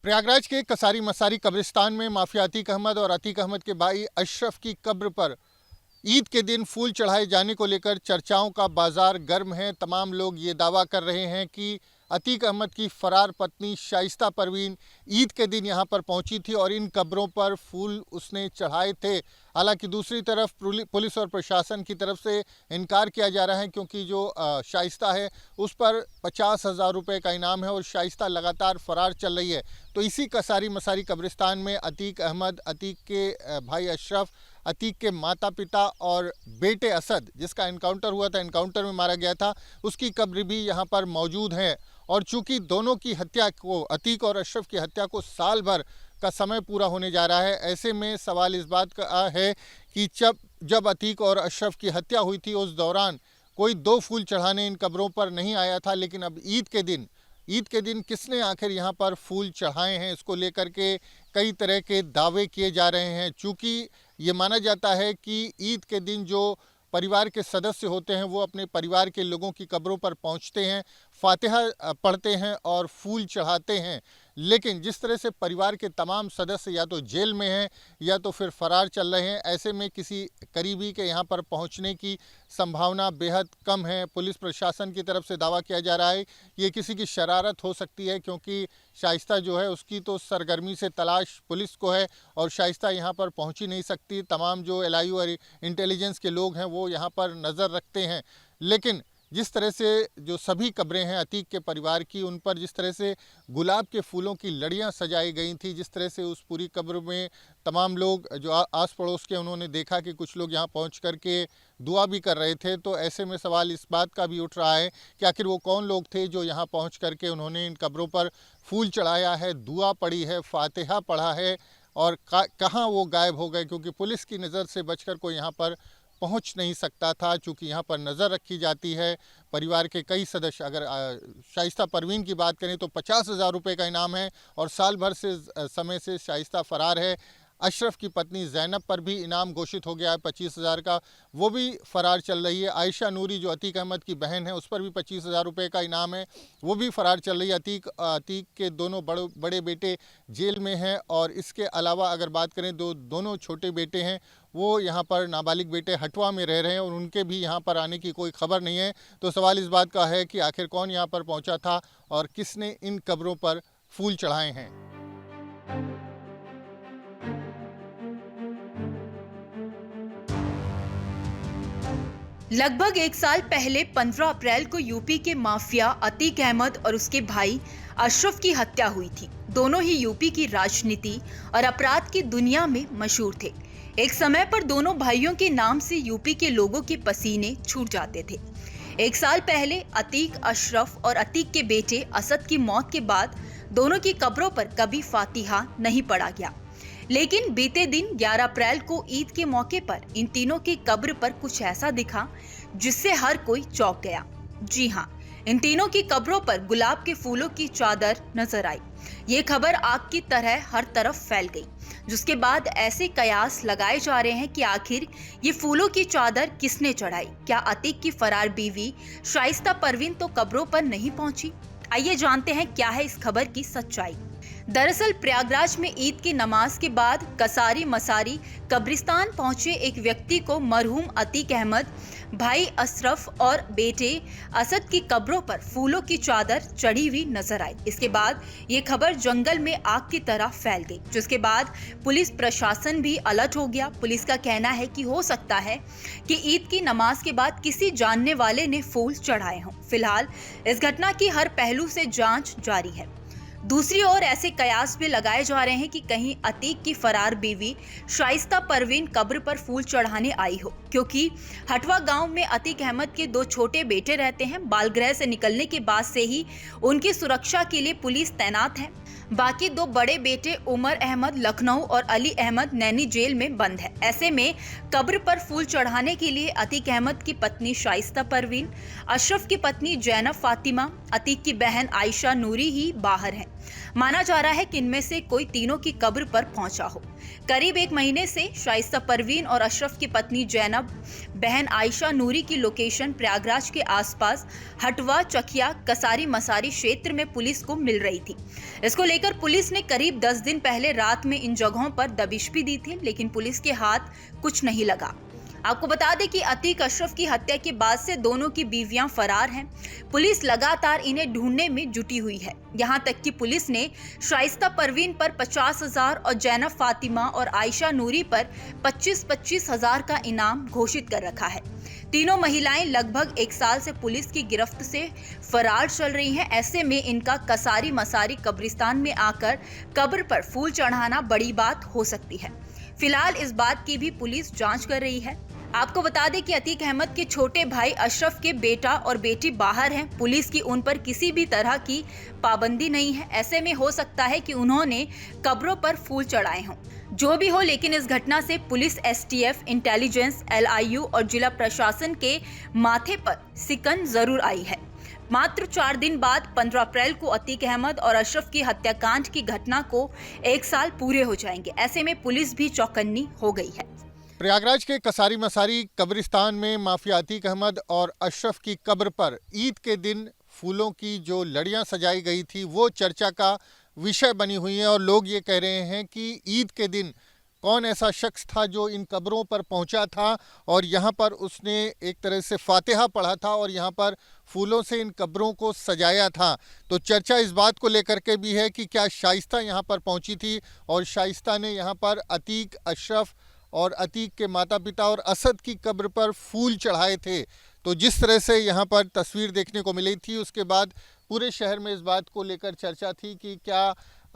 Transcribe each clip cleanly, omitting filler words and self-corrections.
प्रयागराज के कसारी मसारी कब्रिस्तान में माफिया अतीक अहमद और अतीक अहमद के भाई अशरफ की कब्र पर ईद के दिन फूल चढ़ाए जाने को लेकर चर्चाओं का बाजार गर्म है। तमाम लोग ये दावा कर रहे हैं कि अतीक अहमद की फरार पत्नी शाइस्ता परवीन ईद के दिन यहां पर पहुंची थी और इन कब्रों पर फूल उसने चढ़ाए थे। हालांकि दूसरी तरफ पुलिस और प्रशासन की तरफ से इनकार किया जा रहा है, क्योंकि जो शाइस्ता है उस पर 50,000 रुपये का इनाम है और शाइस्ता लगातार फरार चल रही है। तो इसी कसारी मसारी कब्रिस्तान में अतीक अहमद, अतीक के भाई अशरफ, अतीक के माता पिता और बेटे असद, जिसका इनकाउंटर हुआ था, इनकाउंटर में मारा गया था, उसकी कब्र भी यहाँ पर मौजूद है। और चूंकि दोनों की हत्या को, अतीक और अशरफ की हत्या को साल भर का समय पूरा होने जा रहा है, ऐसे में सवाल इस बात का है कि जब अतीक और अशरफ की हत्या हुई थी उस दौरान कोई 2 फूल चढ़ाने इन कब्रों पर नहीं आया था। लेकिन अब ईद के दिन किसने आखिर यहाँ पर फूल चढ़ाए हैं, इसको लेकर के कई तरह के दावे किए जा रहे हैं। चूँकि ये माना जाता है कि ईद के दिन जो परिवार के सदस्य होते हैं वो अपने परिवार के लोगों की कब्रों पर पहुंचते हैं, फातिहा पढ़ते हैं और फूल चढ़ाते हैं। लेकिन जिस तरह से परिवार के तमाम सदस्य या तो जेल में हैं या तो फिर फरार चल रहे हैं, ऐसे में किसी करीबी के यहाँ पर पहुँचने की संभावना बेहद कम है। पुलिस प्रशासन की तरफ से दावा किया जा रहा है ये किसी की शरारत हो सकती है, क्योंकि शाइस्ता जो है उसकी तो सरगर्मी से तलाश पुलिस को है और शाइस्ता यहाँ पर पहुँच ही नहीं सकती। तमाम जो LIU और इंटेलिजेंस के लोग हैं वो यहाँ पर नज़र रखते हैं। लेकिन जिस तरह से जो सभी कब्रें हैं अतीक के परिवार की, उन पर जिस तरह से गुलाब के फूलों की लड़ियां सजाई गई थी, जिस तरह से उस पूरी कब्र में तमाम लोग जो आस पड़ोस के, उन्होंने देखा कि कुछ लोग यहां पहुंच कर के दुआ भी कर रहे थे। तो ऐसे में सवाल इस बात का भी उठ रहा है कि आखिर वो कौन लोग थे जो यहां पहुंच कर के उन्होंने इन कब्रों पर फूल चढ़ाया है, दुआ पढ़ी है, फातिहा पढ़ा है, और कहाँ वो गायब हो गए, क्योंकि पुलिस की नज़र से बचकर कोई यहाँ पर पहुंच नहीं सकता था। चूँकि यहाँ पर नज़र रखी जाती है। परिवार के कई सदस्य, अगर शाइस्ता परवीन की बात करें तो 50,000 रुपये का इनाम है और साल भर से समय से शाइस्ता फरार है। अशरफ की पत्नी ज़ैनब पर भी इनाम घोषित हो गया है 25,000 का, वो भी फरार चल रही है। आयशा नूरी जो अतीक अहमद की बहन है उस पर भी 25,000 रुपये का इनाम है, वो भी फरार चल रही है। अतीक के दोनों बड़े बेटे जेल में हैं और इसके अलावा अगर बात करें दोनों छोटे बेटे हैं वो यहाँ पर, नाबालिग बेटे हटवा में रह रहे हैं और उनके भी यहाँ पर आने की कोई खबर नहीं है। तो सवाल इस बात का है कि आखिर कौन यहाँ पर पहुँचा था और किसने इन कब्रों पर फूल चढ़ाए हैं। लगभग 1 साल पहले 15 अप्रैल को यूपी के माफिया अतीक अहमद और उसके भाई अशरफ की हत्या हुई थी। दोनों ही यूपी की राजनीति और अपराध की दुनिया में मशहूर थे। एक समय पर दोनों भाइयों के नाम से यूपी के लोगों के पसीने छूट जाते थे। 1 साल पहले अतीक, अशरफ और अतीक के बेटे असद की मौत के बाद दोनों की कब्रों पर कभी फातिहा नहीं पढ़ा गया। लेकिन बीते दिन 11 अप्रैल को ईद के मौके पर इन तीनों की कब्र पर कुछ ऐसा दिखा जिससे हर कोई चौंक गया। जी हाँ, इन तीनों की कब्रों पर गुलाब के फूलों की चादर नजर आई। ये खबर आग की तरह हर तरफ फैल गई, जिसके बाद ऐसे कयास लगाए जा रहे हैं कि आखिर ये फूलों की चादर किसने चढ़ाई। क्या अतीक की फरार बीवी शाइस्ता परवीन तो कब्रों पर नहीं पहुंची? आइए जानते हैं क्या है इस खबर की सच्चाई। दरअसल प्रयागराज में ईद की नमाज के बाद कसारी मसारी कब्रिस्तान पहुंचे एक व्यक्ति को मरहूम अतीक अहमद, भाई अशरफ और बेटे असद की कब्रों पर फूलों की चादर चढ़ी हुई नजर आई। इसके बाद ये खबर जंगल में आग की तरह फैल गई, जिसके बाद पुलिस प्रशासन भी अलर्ट हो गया। पुलिस का कहना है कि हो सकता है कि ईद की नमाज के बाद किसी जानने वाले ने फूल चढ़ाए हों। फिलहाल इस घटना की हर पहलू से जांच जारी है। दूसरी ओर ऐसे कयास भी लगाए जा रहे हैं कि कहीं अतीक की फरार बीवी शाइस्ता परवीन कब्र पर फूल चढ़ाने आई हो, क्योंकि हटवा गांव में अतीक अहमद के 2 छोटे बेटे रहते हैं। बालगृह से निकलने के बाद से ही उनकी सुरक्षा के लिए पुलिस तैनात है। बाकी 2 बड़े बेटे उमर अहमद लखनऊ और अली अहमद नैनी जेल में बंद है। ऐसे में कब्र पर फूल चढ़ाने के लिए अतीक अहमद की पत्नी शाइस्ता परवीन, अशरफ की पत्नी ज़ैनब फातिमा, अतीक की बहन आयशा नूरी ही बाहर हैं। माना जा रहा है कि इनमें से कोई तीनों की कब्र पर पहुंचा हो। करीब 1 महीने से शाइस्ता परवीन और अशरफ की पत्नी जैनब बहन आयशा नूरी की लोकेशन प्रयागराज के आसपास हटवा, चकिया, कसारी मसारी क्षेत्र में पुलिस को मिल रही थी। इसको लेकर पुलिस ने करीब 10 दिन पहले रात में इन जगहों पर दबिश भी दी थी, लेकिन पुलिस के हाथ कुछ नहीं लगा। आपको बता दें कि अतीक अशरफ की हत्या के बाद से दोनों की बीवियां फरार हैं। पुलिस लगातार इन्हें ढूंढने में जुटी हुई है। यहां तक कि पुलिस ने शाइस्ता परवीन पर 50,000 और जैनब फातिमा और आयशा नूरी पर 25-25 हजार का इनाम घोषित कर रखा है। तीनों महिलाएं लगभग 1 साल से पुलिस की गिरफ्त से फरार चल रही हैं। ऐसे में इनका कसारी मसारी कब्रिस्तान में आकर कब्र पर फूल चढ़ाना बड़ी बात हो सकती है। फिलहाल इस बात की भी पुलिस जांच कर रही है। आपको बता दें कि अतीक अहमद के छोटे भाई अशरफ के बेटा और बेटी बाहर हैं। पुलिस की उन पर किसी भी तरह की पाबंदी नहीं है। ऐसे में हो सकता है कि उन्होंने कब्रों पर फूल चढ़ाए हों। जो भी हो, लेकिन इस घटना से पुलिस, एसटीएफ, इंटेलिजेंस, LIU और जिला प्रशासन के माथे पर सिकन जरूर आई है। मात्र 4 दिन बाद 15 अप्रैल को अतीक अहमद और अशरफ की हत्याकांड की घटना को 1 साल पूरे हो जाएंगे। ऐसे में पुलिस भी चौकन्नी हो गई है। प्रयागराज के कसारी मसारी कब्रिस्तान में माफिया अतीक अहमद और अशरफ की कब्र पर ईद के दिन फूलों की जो लड़ियां सजाई गई थी वो चर्चा का विषय बनी हुई है। और लोग ये कह रहे हैं कि ईद के दिन कौन ऐसा शख्स था जो इन कब्रों पर पहुंचा था और यहाँ पर उसने एक तरह से फातिहा पढ़ा था और यहाँ पर फूलों से इन कब्रों को सजाया था। तो चर्चा इस बात को लेकर के भी है कि क्या शाइस्ता यहाँ पर पहुंची थी और शाइस्ता ने यहाँ पर अतीक, अशरफ और अतीक के माता पिता और असद की कब्र पर फूल चढ़ाए थे। तो जिस तरह से यहाँ पर तस्वीर देखने को मिली थी, उसके बाद पूरे शहर में इस बात को लेकर चर्चा थी कि क्या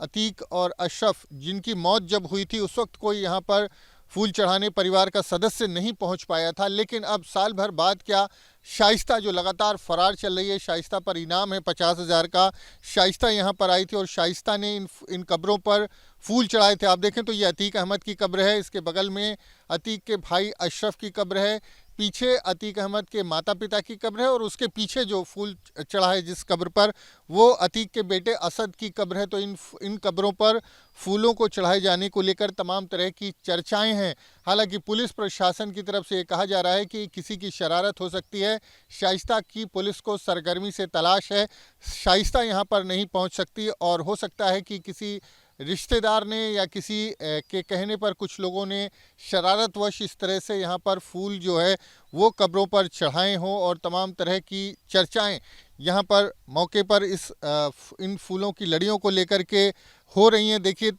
अतीक और अशरफ जिनकी मौत जब हुई थी उस वक्त कोई यहाँ पर फूल चढ़ाने परिवार का सदस्य नहीं पहुँच पाया था। लेकिन अब साल भर बाद क्या शाइस्ता जो लगातार फरार चल रही है, शाइस्ता पर इनाम है 50,000 का, शाइस्ता यहाँ पर आई थी और शाइस्ता ने इन कब्रों पर फूल चढ़ाए थे। आप देखें तो ये अतीक अहमद की कब्र है, इसके बगल में अतीक के भाई अशरफ की कब्र है, पीछे अतीक अहमद के माता पिता की कब्र है और उसके पीछे जो फूल चढ़ा है जिस कब्र पर वो अतीक के बेटे असद की कब्र है। तो इन कब्रों पर फूलों को चढ़ाए जाने को लेकर तमाम तरह की चर्चाएं हैं। हालांकि पुलिस प्रशासन की तरफ से ये कहा जा रहा है कि किसी की शरारत हो सकती है। शाइस्ता की पुलिस को सरगर्मी से तलाश है, शाइस्ता यहाँ पर नहीं पहुँच सकती और हो सकता है कि किसी रिश्तेदार ने या किसी के कहने पर कुछ लोगों ने शरारतवश इस तरह से यहाँ पर फूल जो है वो कब्रों पर चढ़ाए हों और तमाम तरह की चर्चाएं यहाँ पर मौके पर इन फूलों की लड़ियों को लेकर के हो रही हैं। देखें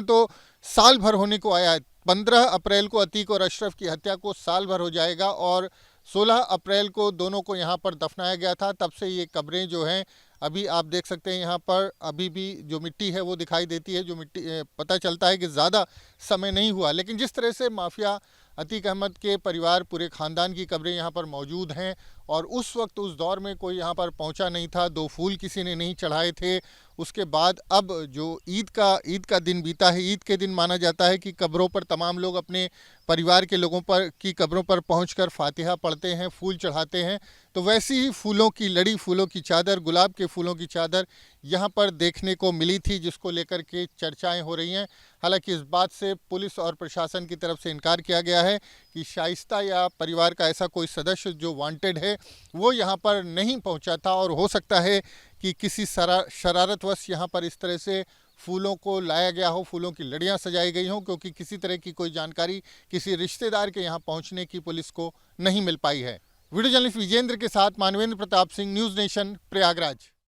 तो साल भर होने को आया है। 15 अप्रैल को अतीक और अशरफ की हत्या को साल भर हो जाएगा और 16 अप्रैल को दोनों को यहाँ पर दफनाया गया था। तब से ये कब्रें जो हैं अभी आप देख सकते हैं यहाँ पर अभी भी जो मिट्टी है वो दिखाई देती है। जो मिट्टी पता चलता है कि ज़्यादा समय नहीं हुआ। लेकिन जिस तरह से माफिया अतीक अहमद के परिवार, पूरे ख़ानदान की कब्रें यहाँ पर मौजूद हैं और उस वक्त उस दौर में कोई यहाँ पर पहुँचा नहीं था, 2 फूल किसी ने नहीं चढ़ाए थे। उसके बाद अब जो ईद का दिन बीता है, ईद के दिन माना जाता है कि कब्रों पर तमाम लोग अपने परिवार के लोगों पर की कब्रों पर पहुंचकर फातिहा पढ़ते हैं, फूल चढ़ाते हैं। तो वैसी ही फूलों की लड़ी, फूलों की चादर, गुलाब के फूलों की चादर यहाँ पर देखने को मिली थी, जिसको लेकर के चर्चाएं हो रही हैं। हालांकि इस बात से पुलिस और प्रशासन की तरफ से इनकार किया गया है कि शाइस्ता या परिवार का ऐसा कोई सदस्य जो वांटेड है वो यहाँ पर नहीं पहुँचा था और हो सकता है कि किसी शरारतवश यहाँ पर इस तरह से फूलों को लाया गया हो, फूलों की लड़ियाँ सजाई गई हों, क्योंकि किसी तरह की कोई जानकारी किसी रिश्तेदार के यहाँ पहुँचने की पुलिस को नहीं मिल पाई है। वीडियो जर्नलिस्ट विजेंद्र के साथ मानवेंद्र प्रताप सिंह, न्यूज़ नेशन, प्रयागराज।